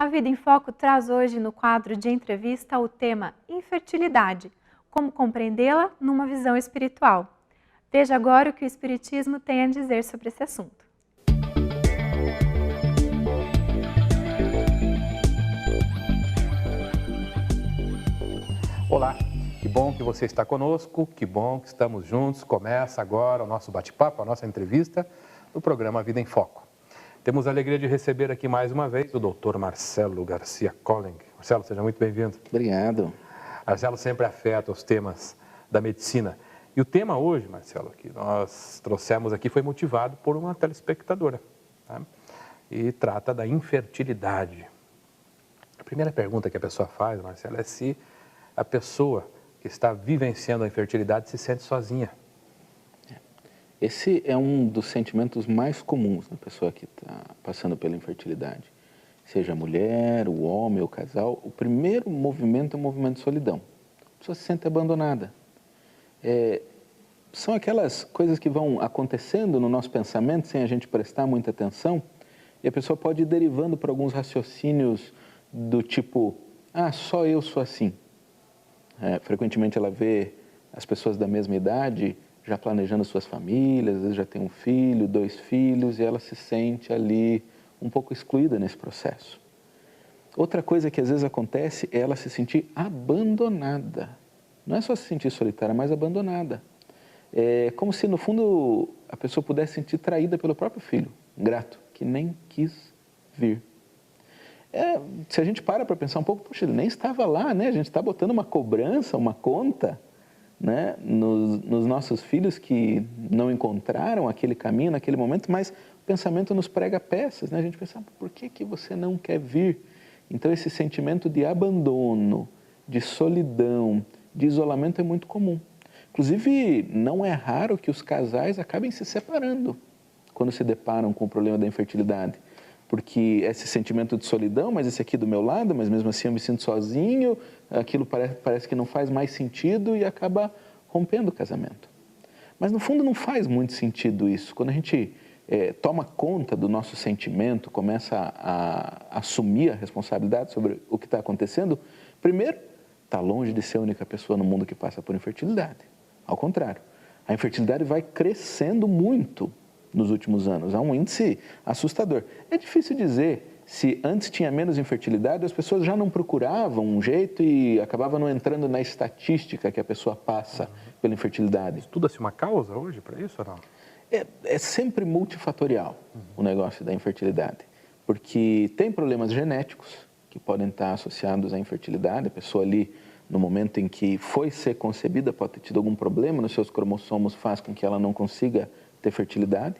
A Vida em Foco traz hoje no quadro de entrevista o tema infertilidade, como compreendê-la numa visão espiritual. Veja agora o que o Espiritismo tem a dizer sobre esse assunto. Olá, que bom que você está conosco, que bom que estamos juntos. Começa agora o nosso bate-papo, a nossa entrevista no programa Vida em Foco. Temos a alegria de receber aqui mais uma vez o Dr. Marcelo Garcia Colling. Marcelo, seja muito bem-vindo. Obrigado. Marcelo sempre afeta os temas da medicina. E o tema hoje, Marcelo, que nós trouxemos aqui foi motivado por uma telespectadora, tá? E trata da infertilidade. A primeira pergunta que a pessoa faz, Marcelo, é se a pessoa que está vivenciando a infertilidade se sente sozinha. Esse é um dos sentimentos mais comuns na pessoa que está passando pela infertilidade. Seja a mulher, o homem, o casal, o primeiro movimento é um movimento de solidão. A pessoa se sente abandonada. São aquelas coisas que vão acontecendo no nosso pensamento sem a gente prestar muita atenção, e a pessoa pode ir derivando para alguns raciocínios do tipo, só eu sou assim. Frequentemente ela vê as pessoas da mesma idade já planejando suas famílias, às vezes já tem um filho, 2 filhos, e ela se sente ali um pouco excluída nesse processo. Outra coisa que às vezes acontece é ela se sentir abandonada. Não é só se sentir solitária, mas abandonada. É como se no fundo a pessoa pudesse sentir traída pelo próprio filho, ingrato, que nem quis vir. Se a gente para pensar um pouco, poxa, ele nem estava lá, né? A gente está botando uma cobrança, uma conta, né? nos nossos filhos que não encontraram aquele caminho naquele momento, mas o pensamento nos prega peças, né? A gente pensa, por que você não quer vir? Então esse sentimento de abandono, de solidão, de isolamento é muito comum. Inclusive, não é raro que os casais acabem se separando quando se deparam com o problema da infertilidade. Porque esse sentimento de solidão, mas esse aqui do meu lado, mas mesmo assim eu me sinto sozinho, aquilo parece que não faz mais sentido e acaba rompendo o casamento. Mas no fundo não faz muito sentido isso. Quando a gente toma conta do nosso sentimento, começa a assumir a responsabilidade sobre o que está acontecendo, primeiro, está longe de ser a única pessoa no mundo que passa por infertilidade. Ao contrário, a infertilidade vai crescendo muito nos últimos anos. Há um índice assustador. É difícil dizer se antes tinha menos infertilidade, as pessoas já não procuravam um jeito e acabavam não entrando na estatística que a pessoa passa pela infertilidade. Estuda-se uma causa hoje para isso ou não? É sempre multifatorial o negócio da infertilidade, porque tem problemas genéticos que podem estar associados à infertilidade. A pessoa ali, no momento em que foi ser concebida, pode ter tido algum problema nos seus cromossomos, faz com que ela não consiga ter fertilidade.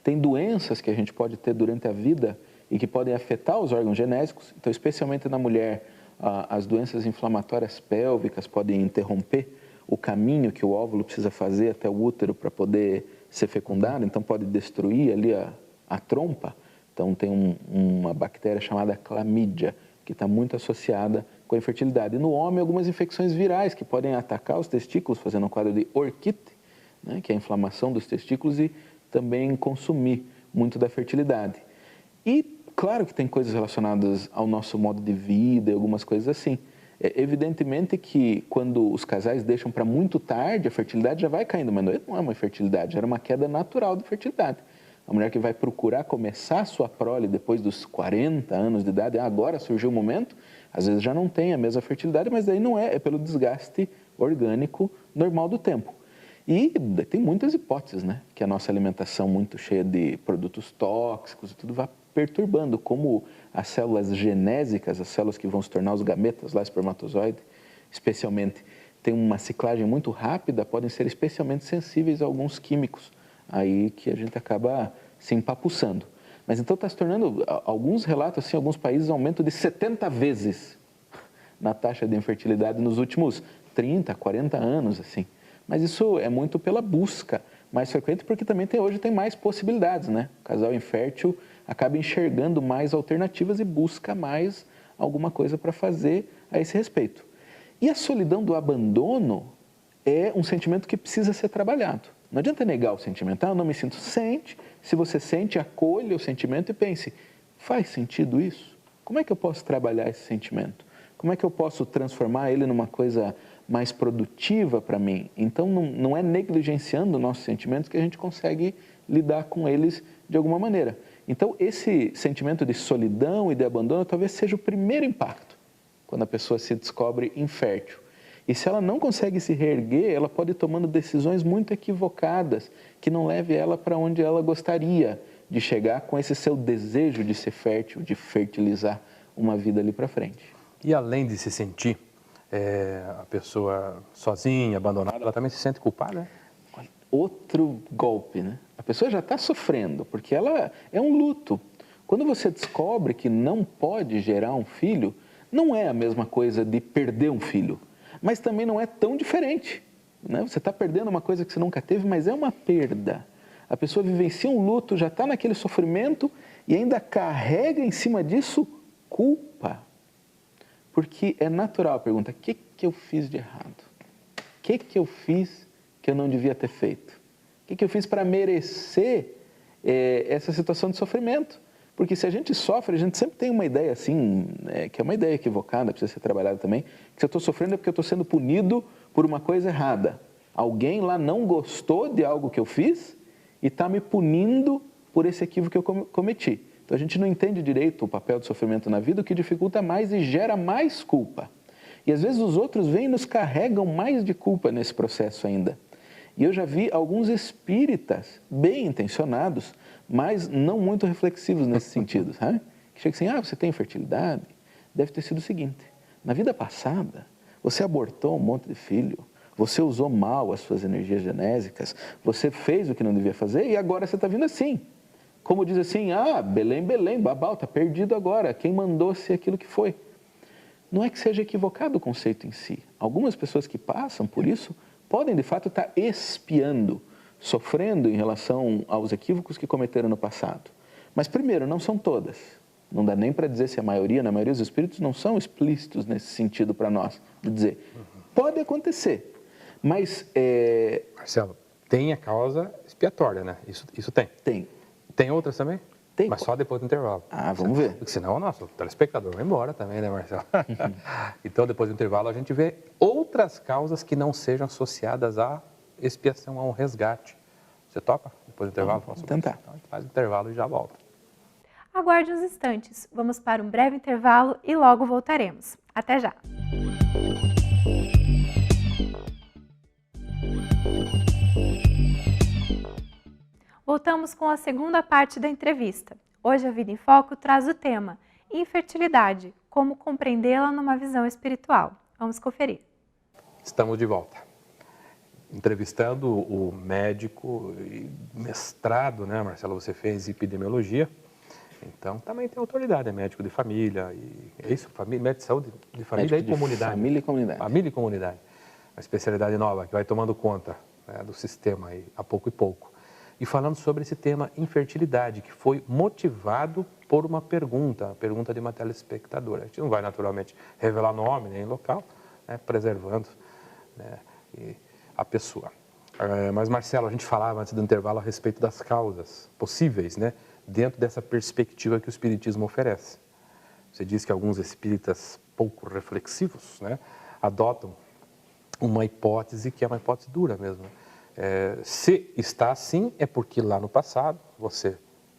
Tem doenças que a gente pode ter durante a vida e que podem afetar os órgãos genéticos. Então, especialmente na mulher, as doenças inflamatórias pélvicas podem interromper o caminho que o óvulo precisa fazer até o útero para poder ser fecundado. Então, pode destruir ali a trompa. Então, tem uma bactéria chamada clamídia, que está muito associada com a infertilidade. E no homem, algumas infecções virais que podem atacar os testículos, fazendo um quadro de orquite, né, que é a inflamação dos testículos, e também consumir muito da fertilidade. E claro que tem coisas relacionadas ao nosso modo de vida e algumas coisas assim. Evidentemente que quando os casais deixam para muito tarde, a fertilidade já vai caindo, mas não é uma infertilidade, era uma queda natural de fertilidade. A mulher que vai procurar começar a sua prole depois dos 40 anos de idade, agora surgiu o momento, às vezes já não tem a mesma fertilidade, mas daí não é pelo desgaste orgânico normal do tempo. E tem muitas hipóteses, né? Que a nossa alimentação muito cheia de produtos tóxicos e tudo vai perturbando, como as células genésicas, as células que vão se tornar os gametas, lá espermatozoide, especialmente, tem uma ciclagem muito rápida, podem ser especialmente sensíveis a alguns químicos, aí que a gente acaba se empapuçando. Mas então está se tornando, alguns relatos, assim, alguns países, aumento de 70 vezes na taxa de infertilidade nos últimos 30, 40 anos, assim. Mas isso é muito pela busca mais frequente, porque também hoje tem mais possibilidades, né? O casal infértil acaba enxergando mais alternativas e busca mais alguma coisa para fazer a esse respeito. E a solidão do abandono é um sentimento que precisa ser trabalhado. Não adianta negar o sentimento. Eu não me sinto. Sente. Se você sente, acolha o sentimento e pense, faz sentido isso? Como é que eu posso trabalhar esse sentimento? Como é que eu posso transformar ele numa coisa mais produtiva para mim? Então, não é negligenciando nossos sentimentos que a gente consegue lidar com eles de alguma maneira. Então, esse sentimento de solidão e de abandono talvez seja o primeiro impacto, quando a pessoa se descobre infértil. E se ela não consegue se reerguer, ela pode ir tomando decisões muito equivocadas, que não leve ela para onde ela gostaria de chegar com esse seu desejo de ser fértil, de fertilizar uma vida ali para frente. E além de se sentir a pessoa sozinha, abandonada, ela também se sente culpada, né? Outro golpe, né? A pessoa já está sofrendo, porque ela é um luto. Quando você descobre que não pode gerar um filho, não é a mesma coisa de perder um filho, mas também não é tão diferente, né? Você está perdendo uma coisa que você nunca teve, mas é uma perda. A pessoa vivencia um luto, já está naquele sofrimento e ainda carrega em cima disso culpa. Porque é natural a pergunta, o que eu fiz de errado? O que eu fiz que eu não devia ter feito? O que eu fiz para merecer essa situação de sofrimento? Porque se a gente sofre, a gente sempre tem uma ideia assim, que é uma ideia equivocada, precisa ser trabalhada também, que se eu estou sofrendo é porque eu estou sendo punido por uma coisa errada. Alguém lá não gostou de algo que eu fiz e está me punindo por esse equívoco que eu cometi. Então, a gente não entende direito o papel do sofrimento na vida, o que dificulta mais e gera mais culpa. E, às vezes, os outros vêm e nos carregam mais de culpa nesse processo ainda. E eu já vi alguns espíritas bem intencionados, mas não muito reflexivos nesse sentido, sabe? Que chega assim, você tem infertilidade? Deve ter sido o seguinte, na vida passada, você abortou um monte de filho, você usou mal as suas energias genésicas, você fez o que não devia fazer e agora você está vindo assim. Como diz assim, Belém, Belém, Babau, está perdido agora, quem mandou ser aquilo que foi? Não é que seja equivocado o conceito em si. Algumas pessoas que passam por isso podem, de fato, estar expiando, sofrendo em relação aos equívocos que cometeram no passado. Mas, primeiro, não são todas. Não dá nem para dizer se a maioria, na maioria dos espíritos, não são explícitos nesse sentido para nós, de dizer, pode acontecer, mas... Marcelo, tem a causa expiatória, né? Isso tem. Tem. Tem outras também? Tem. Mas só depois do intervalo. Vamos ver. Porque senão o nosso telespectador vai embora também, né, Marcelo? Então, depois do intervalo, a gente vê outras causas que não sejam associadas à expiação, a um resgate. Você topa? Depois do intervalo? Vamos tentar. Então, a gente faz o intervalo e já volta. Aguarde uns instantes. Vamos para um breve intervalo e logo voltaremos. Até já! Voltamos com a segunda parte da entrevista. Hoje a Vida em Foco traz o tema infertilidade, como compreendê-la numa visão espiritual. Vamos conferir. Estamos de volta. Entrevistando o médico e mestrado, né, Marcelo? Você fez epidemiologia, então também tem autoridade, é médico de família, é isso? Médico de saúde de família médico e comunidade. Família e comunidade. Família e comunidade. Uma especialidade nova que vai tomando conta, né, do sistema aí, a pouco e pouco. E falando sobre esse tema infertilidade, que foi motivado por uma pergunta, a pergunta de uma telespectadora. A gente não vai naturalmente revelar nome nem local, né, preservando, né, a pessoa. Mas, Marcelo, a gente falava antes do intervalo a respeito das causas possíveis, né, dentro dessa perspectiva que o Espiritismo oferece. Você diz que alguns espíritas pouco reflexivos, né, adotam uma hipótese que é uma hipótese dura mesmo. Se está assim, é porque lá no passado você,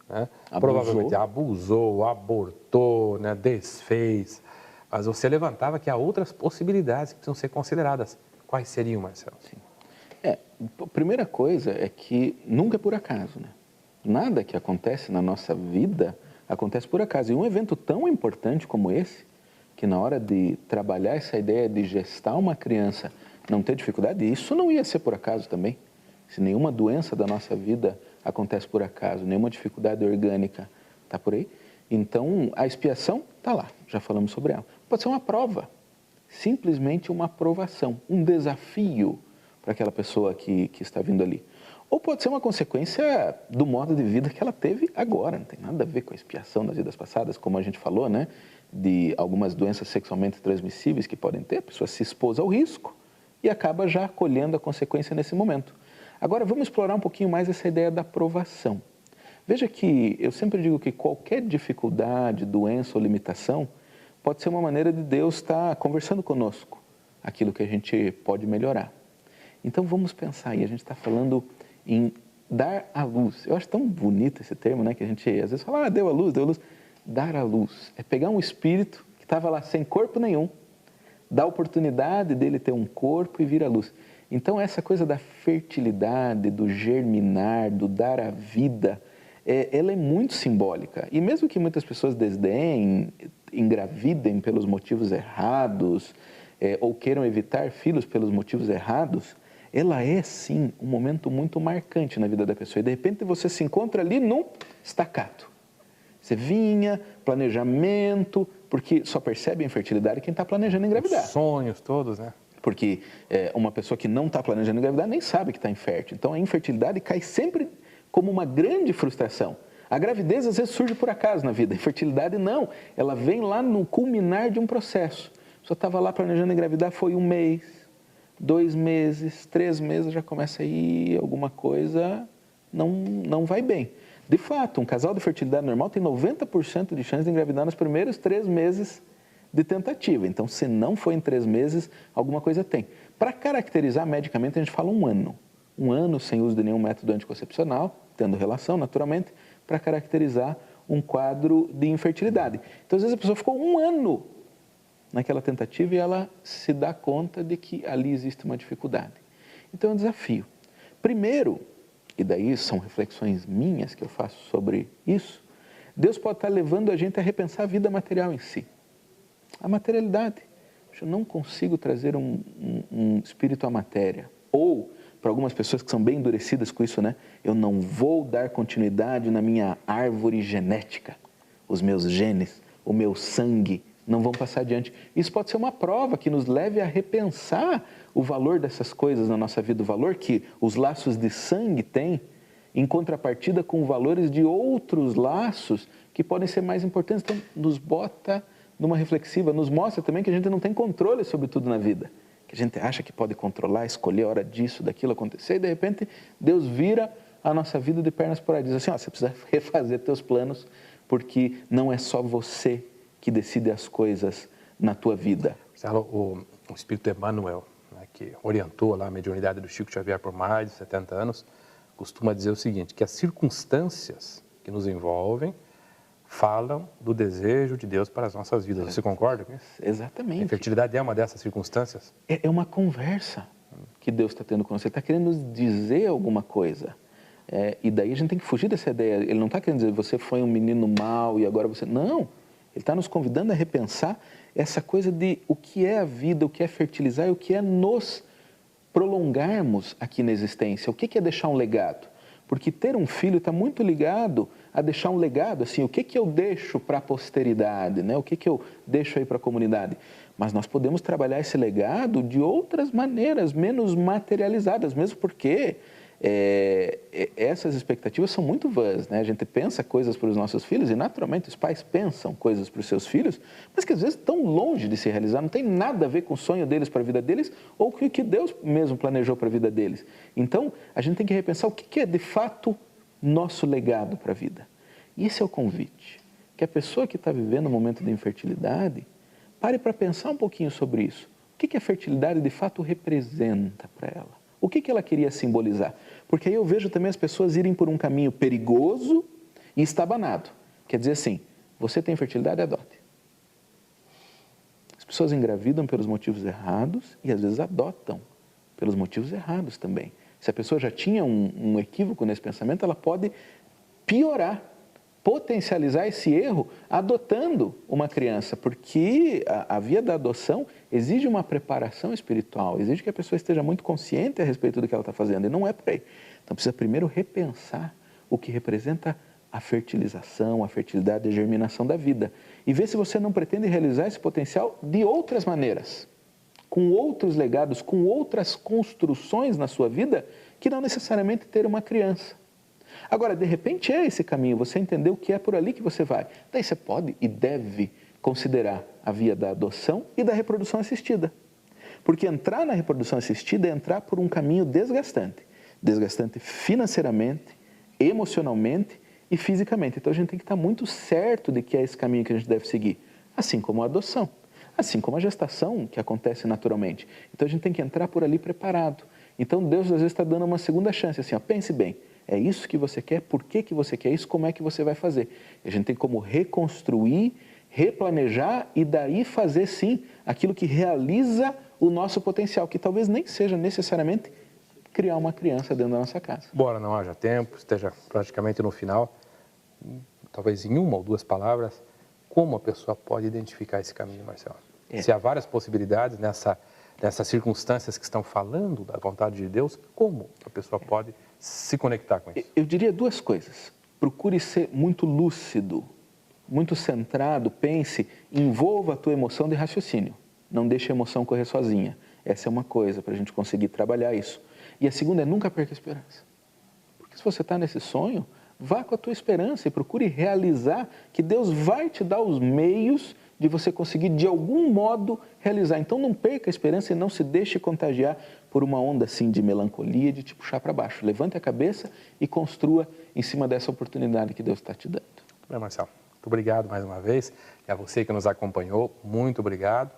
né, provavelmente abusou, abortou, né, desfez, mas você levantava que há outras possibilidades que precisam ser consideradas. Quais seriam, Marcelo? Sim. A primeira coisa é que nunca é por acaso, né? Nada que acontece na nossa vida acontece por acaso. E um evento tão importante como esse, que na hora de trabalhar essa ideia de gestar uma criança, não ter dificuldade, isso não ia ser por acaso também. Se nenhuma doença da nossa vida acontece por acaso, nenhuma dificuldade orgânica está por aí, então a expiação está lá, já falamos sobre ela. Pode ser uma prova, simplesmente uma aprovação, um desafio para aquela pessoa que está vindo ali. Ou pode ser uma consequência do modo de vida que ela teve agora, não tem nada a ver com a expiação das vidas passadas, como a gente falou, né? De algumas doenças sexualmente transmissíveis que podem ter, a pessoa se expôs ao risco e acaba já colhendo a consequência nesse momento. Agora, vamos explorar um pouquinho mais essa ideia da aprovação. Veja que eu sempre digo que qualquer dificuldade, doença ou limitação pode ser uma maneira de Deus estar conversando conosco, aquilo que a gente pode melhorar. Então vamos pensar aí, a gente está falando em dar à luz. Eu acho tão bonito esse termo, né? Que a gente às vezes fala, deu à luz, deu à luz. Dar à luz é pegar um espírito que estava lá sem corpo nenhum, dar a oportunidade dele ter um corpo e vir à luz. Então essa coisa da fertilidade, do germinar, do dar a vida, ela é muito simbólica. E mesmo que muitas pessoas desdenhem, engravidem pelos motivos errados, ou queiram evitar filhos pelos motivos errados, ela é sim um momento muito marcante na vida da pessoa. E de repente você se encontra ali num estacato. Você vinha, planejamento, porque só percebe a infertilidade quem está planejando engravidar. Os sonhos todos, né? Porque uma pessoa que não está planejando engravidar nem sabe que está infértil. Então a infertilidade cai sempre como uma grande frustração. A gravidez às vezes surge por acaso na vida, a infertilidade não. Ela vem lá no culminar de um processo. A pessoa estava lá planejando engravidar, foi 1 mês, 2 meses, 3 meses, já começa aí alguma coisa, não vai bem. De fato, um casal de fertilidade normal tem 90% de chance de engravidar nos primeiros 3 meses de tentativa. Então, se não for em 3 meses, alguma coisa tem. Para caracterizar medicamente, a gente fala 1 ano. 1 ano sem uso de nenhum método anticoncepcional, tendo relação, naturalmente, para caracterizar um quadro de infertilidade. Então, às vezes a pessoa ficou 1 ano naquela tentativa e ela se dá conta de que ali existe uma dificuldade. Então, é um desafio. Primeiro, e daí são reflexões minhas que eu faço sobre isso, Deus pode estar levando a gente a repensar a vida material em si. A materialidade. Eu não consigo trazer um espírito à matéria. Ou, para algumas pessoas que são bem endurecidas com isso, né? Eu não vou dar continuidade na minha árvore genética. Os meus genes, o meu sangue não vão passar adiante. Isso pode ser uma prova que nos leve a repensar o valor dessas coisas na nossa vida, o valor que os laços de sangue têm, em contrapartida com valores de outros laços que podem ser mais importantes. Então, nos bota numa reflexiva, nos mostra também que a gente não tem controle sobre tudo na vida, que a gente acha que pode controlar, escolher a hora disso, daquilo acontecer, e de repente Deus vira a nossa vida de pernas por aí, diz assim, você precisa refazer teus planos, porque não é só você que decide as coisas na tua vida. O Espírito Emmanuel, né, que orientou lá a mediunidade do Chico Xavier por mais de 70 anos, costuma dizer o seguinte, que as circunstâncias que nos envolvem falam do desejo de Deus para as nossas vidas. Você concorda com isso? Exatamente. A infertilidade é uma dessas circunstâncias? É uma conversa que Deus está tendo com você. Ele está querendo nos dizer alguma coisa. E daí a gente tem que fugir dessa ideia. Ele não está querendo dizer, você foi um menino mau e agora você... Não, ele está nos convidando a repensar essa coisa de o que é a vida, o que é fertilizar e o que é nos prolongarmos aqui na existência. O que é deixar um legado? Porque ter um filho está muito ligado a deixar um legado, assim, o que eu deixo para a posteridade, né? O que eu deixo aí para a comunidade. Mas nós podemos trabalhar esse legado de outras maneiras, menos materializadas, mesmo porque essas expectativas são muito vãs, né? A gente pensa coisas para os nossos filhos e naturalmente os pais pensam coisas para os seus filhos, mas que às vezes estão longe de se realizar, não tem nada a ver com o sonho deles para a vida deles ou com o que Deus mesmo planejou para a vida deles. Então, a gente tem que repensar o que é de fato nosso legado para a vida. E esse é o convite, que a pessoa que está vivendo um momento de infertilidade, pare para pensar um pouquinho sobre isso. O que a fertilidade de fato representa para ela? O que ela queria simbolizar? Porque aí eu vejo também as pessoas irem por um caminho perigoso e estabanado. Quer dizer assim, você tem fertilidade, adote. As pessoas engravidam pelos motivos errados e às vezes adotam pelos motivos errados também. Se a pessoa já tinha um equívoco nesse pensamento, ela pode piorar, potencializar esse erro adotando uma criança, porque a via da adoção exige uma preparação espiritual, exige que a pessoa esteja muito consciente a respeito do que ela está fazendo, e não é por aí. Então precisa primeiro repensar o que representa a fertilização, a fertilidade, a germinação da vida, e ver se você não pretende realizar esse potencial de outras maneiras, com outros legados, com outras construções na sua vida, que não necessariamente ter uma criança. Agora, de repente é esse caminho, você entendeu que é por ali que você vai. Daí você pode e deve considerar a via da adoção e da reprodução assistida. Porque entrar na reprodução assistida é entrar por um caminho desgastante. Desgastante financeiramente, emocionalmente e fisicamente. Então a gente tem que estar muito certo de que é esse caminho que a gente deve seguir, assim como a adoção, assim como a gestação, que acontece naturalmente. Então a gente tem que entrar por ali preparado. Então Deus às vezes está dando uma segunda chance, assim, ó, pense bem, é isso que você quer, por que você quer isso, como é que você vai fazer? E a gente tem como reconstruir, replanejar e daí fazer sim aquilo que realiza o nosso potencial, que talvez nem seja necessariamente criar uma criança dentro da nossa casa. Embora não haja tempo, esteja praticamente no final, talvez em uma ou duas palavras, como a pessoa pode identificar esse caminho, Marcelo? Se há várias possibilidades nessas circunstâncias que estão falando da vontade de Deus, como a pessoa pode se conectar com isso? Eu diria duas coisas. Procure ser muito lúcido, muito centrado, pense, envolva a tua emoção de raciocínio. Não deixe a emoção correr sozinha. Essa é uma coisa para a gente conseguir trabalhar isso. E a segunda é nunca perca a esperança. Porque se você está nesse sonho, vá com a tua esperança e procure realizar que Deus vai te dar os meios de você conseguir de algum modo realizar. Então não perca a esperança e não se deixe contagiar por uma onda assim de melancolia, de te puxar para baixo. Levante a cabeça e construa em cima dessa oportunidade que Deus está te dando. Bem, Marcelo, muito obrigado mais uma vez. E a você que nos acompanhou, muito obrigado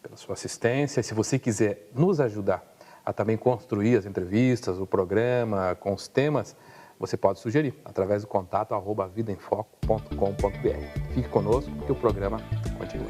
pela sua assistência. Se você quiser nos ajudar a também construir as entrevistas, o programa, com os temas, você pode sugerir através do contato @vidaemfoco.com.br. Fique conosco que o programa continua.